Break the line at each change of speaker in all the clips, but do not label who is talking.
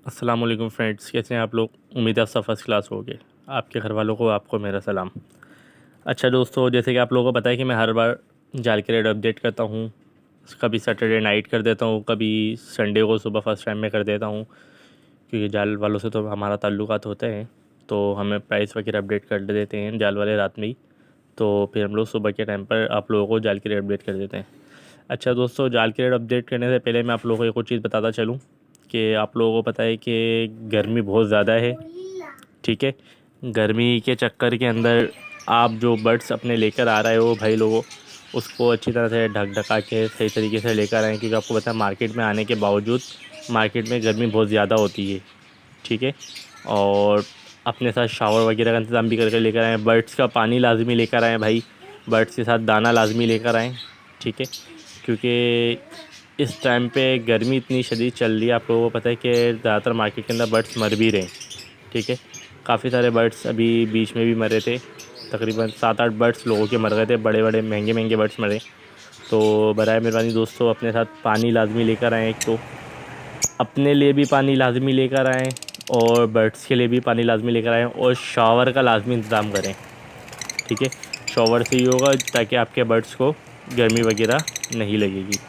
अस्सलाम वालेकुम फ्रेंड्स, कैसे हैं आप लोग। उम्मीद है आप सब फर्स्ट क्लास होगे। आपके घर वालों को आपको मेरा सलाम। अच्छा दोस्तों, जैसे कि आप लोगों को पता है कि मैं हर बार जाल के रेट अपडेट करता हूँ। कभी सैटरडे नाइट कर देता हूँ, कभी संडे को सुबह फर्स्ट टाइम में कर देता हूँ, क्योंकि जाल वालों से तो हमारा ताल्लुकात होते हैं। तो हमें प्राइस वगैरह अपडेट कर देते हैं जाल वाले रात में ही। तो फिर हम लोग सुबह के टाइम पर आप लोगों को जाल के रेट अपडेट कर देते हैं। अच्छा दोस्तों, जाल के रेट अपडेट करने से पहले मैं आप लोगों को एक और चीज़ बताता चलूँ कि आप लोगों को पता है कि गर्मी बहुत ज़्यादा है। ठीक है, गर्मी के चक्कर के अंदर आप जो बर्ड्स अपने लेकर आ रहे हो भाई लोगों, उसको अच्छी तरह से ढक ढका के सही तरीके से लेकर आएँ, क्योंकि आपको पता है मार्केट में आने के बावजूद मार्केट में गर्मी बहुत ज़्यादा होती है। ठीक है, और अपने साथ शावर वगैरह का इंतज़ाम भी करके लेकर आएँ। बर्ड्स का पानी लाजमी लेकर आएँ भाई, बर्ड्स के साथ दाना लाजमी लेकर आएँ। ठीक है, क्योंकि इस टाइम पे गर्मी इतनी शदीद चल रही है, आप लोगों को पता है कि ज़्यादातर मार्केट के अंदर बर्ड्स मर भी रहे हैं। ठीक है, काफ़ी सारे बर्ड्स अभी बीच में भी मरे थे। तकरीबन 7-8 बर्ड्स लोगों के मर गए थे, बड़े बड़े महंगे महंगे बर्ड्स मरे। तो बराए मेहरबानी दोस्तों, अपने साथ पानी लाजमी लेकर आएँ। एक तो अपने लिए भी पानी लाजमी लेकर आएँ और बर्ड्स के लिए भी पानी लाजमी लेकर आएँ, और शावर का लाजमी इंतज़ाम करें। ठीक है, शावर से ही होगा ताकि आपके बर्ड्स को गर्मी वगैरह नहीं लगेगी।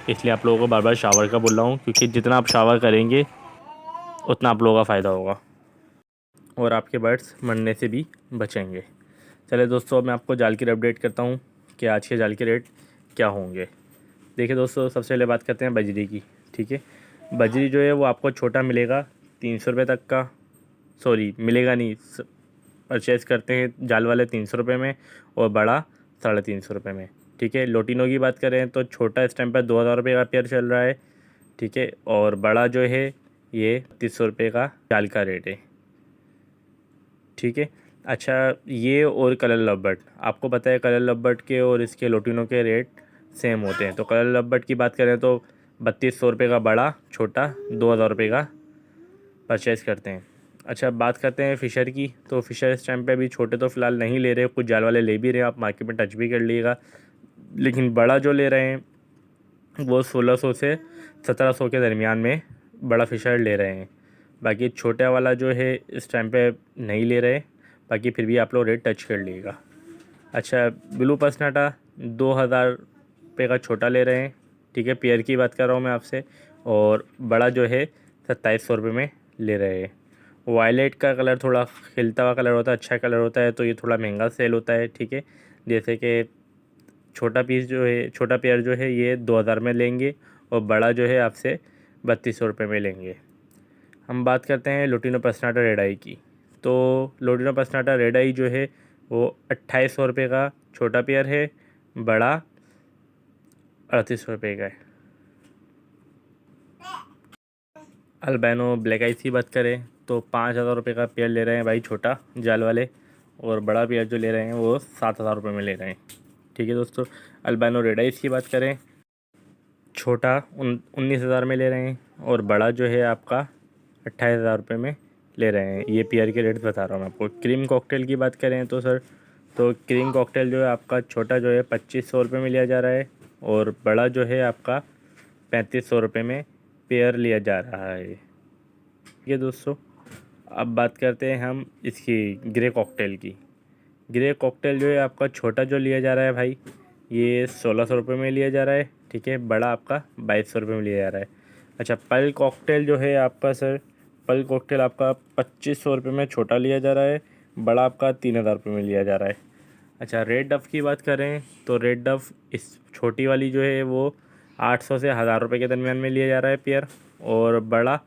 इसलिए आप लोगों को बार बार शावर का बोल रहा हूँ, क्योंकि जितना आप शावर करेंगे उतना आप लोगों का फ़ायदा होगा और आपके बर्ड्स मरने से भी बचेंगे। चलिए दोस्तों, अब मैं आपको जाल की अपडेट करता हूँ कि आज के जाल के रेट क्या होंगे। देखिए दोस्तों, सबसे पहले बात करते हैं बजरी की। ठीक है, बजरी जो है वो आपको छोटा मिलेगा 300 रुपये तक का। सॉरी, मिलेगा नहीं, परचेज़ करते हैं जाल वाले 300 रुपये में और बड़ा 350 रुपये में। ठीक है, लोटिनो की बात करें तो छोटा इस टाइम पर 2000 रुपये का पेयर चल रहा है। ठीक है, और बड़ा जो है ये 300 रुपये का जाल का रेट है। ठीक है, अच्छा, ये और कलर लव आपको पता है कलर लव के और इसके लोटिनो के रेट सेम होते हैं। तो कलर लव की बात करें तो 3200 रुपये का बड़ा, छोटा 2000 रुपये का परचेज़ करते हैं। अच्छा, बात करते हैं फ़िशर की। तो फ़िशर इस टाइम पे अभी छोटे तो फ़िलहाल नहीं ले रहे, कुछ जाल वाले ले भी रहे हैं, आप मार्केट में टच भी कर लीजिएगा। लेकिन बड़ा जो ले रहे हैं वो 1600 से 1700 के दरमियान में बड़ा फ़िशर ले रहे हैं। बाकी छोटा वाला जो है इस टाइम पे नहीं ले रहे, बाकी फिर भी आप लोग रेट टच कर लीजिएगा। अच्छा, ब्लू पसनाटा 2000 रुपये का छोटा ले रहे हैं। ठीक है, पेयर की बात कर रहा हूँ मैं आपसे, और बड़ा जो है 2700 रुपये में ले रहे हैं। वायलेट का कलर थोड़ा खिलता हुआ कलर होता है, अच्छा कलर होता है, तो ये थोड़ा महंगा सेल होता है। ठीक है, जैसे कि छोटा पीस जो है, छोटा पेयर जो है ये 2000 में लेंगे और बड़ा जो है आपसे 3200 रुपये में लेंगे। हम बात करते हैं लोटिनो पसनाटा रेड आई की। तो लोटिनो पसनाटा रेड आई जो है वो 2800 रुपये का छोटा पेयर है, बड़ा 3800 रुपये का है। अल्बैनो ब्लैक आइस की बात करें तो 5000 रुपये का पेयर ले रहे हैं भाई छोटा जाल वाले, और बड़ा पेयर जो ले रहे हैं वो 7000 रुपये में ले रहे हैं। ठीक है दोस्तों, अल्बैनो रेड आइस की बात करें, छोटा 19,000 में ले रहे हैं और बड़ा जो है आपका 28,000 रुपये में ले रहे हैं। ये पेयर के रेट बता रहा हूँ मैं आपको। क्रीम कॉकटेल की बात करें तो सर, तो क्रीम कॉकटेल जो है आपका छोटा जो है 2500 रुपये में लिया जा रहा है और बड़ा जो है आपका 3500 रुपये में पेयर लिया जा रहा है। ठीक है दोस्तों, अब बात करते हैं हम इसकी ग्रे कॉकटेल की। ग्रे कॉकटेल जो है आपका छोटा जो लिया जा रहा है भाई, ये 1600 रुपये में लिया जा रहा है। ठीक है, बड़ा आपका 2200 रुपये में लिया जा रहा है। अच्छा, पल कॉकटेल जो है आपका सर, पल कॉकटेल आपका 2500 रुपये में छोटा लिया जा रहा है, बड़ा आपका 3000 रुपये में लिया जा रहा है। अच्छा, रेड डफ़ की बात करें तो रेड डफ़ इस छोटी वाली जो है वो 800 से 1000 रुपये के दरमियान में लिया जा रहा है पेयर, और बड़ा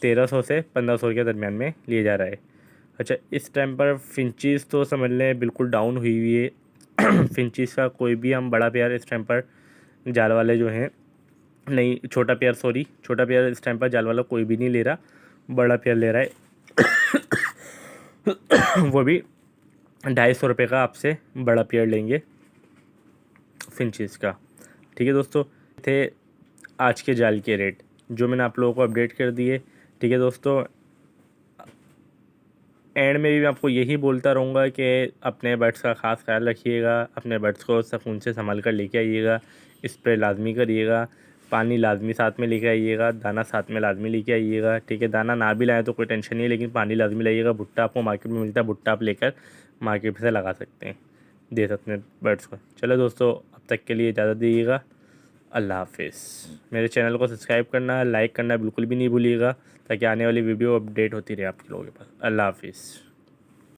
1300 से 1500 के दरमियान में लिया जा रहा है। अच्छा, इस टाइम पर फिंचीज़ तो समझ लें बिल्कुल डाउन हुई हुई है। फिंचीज़ का कोई भी हम बड़ा पेयर इस टाइम पर जाल वाले जो हैं, नहीं छोटा पेयर, सॉरी छोटा पेयर इस टाइम पर जाल वाला कोई भी नहीं ले रहा, बड़ा पेयर ले रहा है। वो भी 250 रुपये का आपसे बड़ा पेयर लेंगे फिंचीज़ का। ठीक है दोस्तों, थे आज के जाल के रेट जो मैंने आप लोगों को अपडेट कर दिए। ठीक है दोस्तों, एंड में भी मैं आपको यही बोलता रहूँगा कि अपने बर्ड्स का ख़ास ख्याल रखिएगा, अपने बर्ड्स को सुकून से संभाल कर लेके आइएगा, स्प्रे लाजमी करिएगा, पानी लाजमी साथ में लेके आइएगा, दाना साथ में लाजमी लेके आइएगा, ठीक है। दाना ना भी लाएँ तो कोई टेंशन नहीं है, लेकिन पानी लाजमी लाइएगा। भुट्टा आपको मार्केट में मिलता है, भुट्टा आप लेकर मार्केट से लगा सकते हैं, दे सकते हैं बर्ड्स को। चलो दोस्तों, अब तक के लिए इजाज़त दीजिएगा। अल्लाह हाफिज़। मेरे चैनल को सब्सक्राइब करना, लाइक करना बिल्कुल भी नहीं भूलिएगा, ताकि आने वाली वीडियो अपडेट होती रहे आपके लोगों के पास। अल्लाह हाफिज़।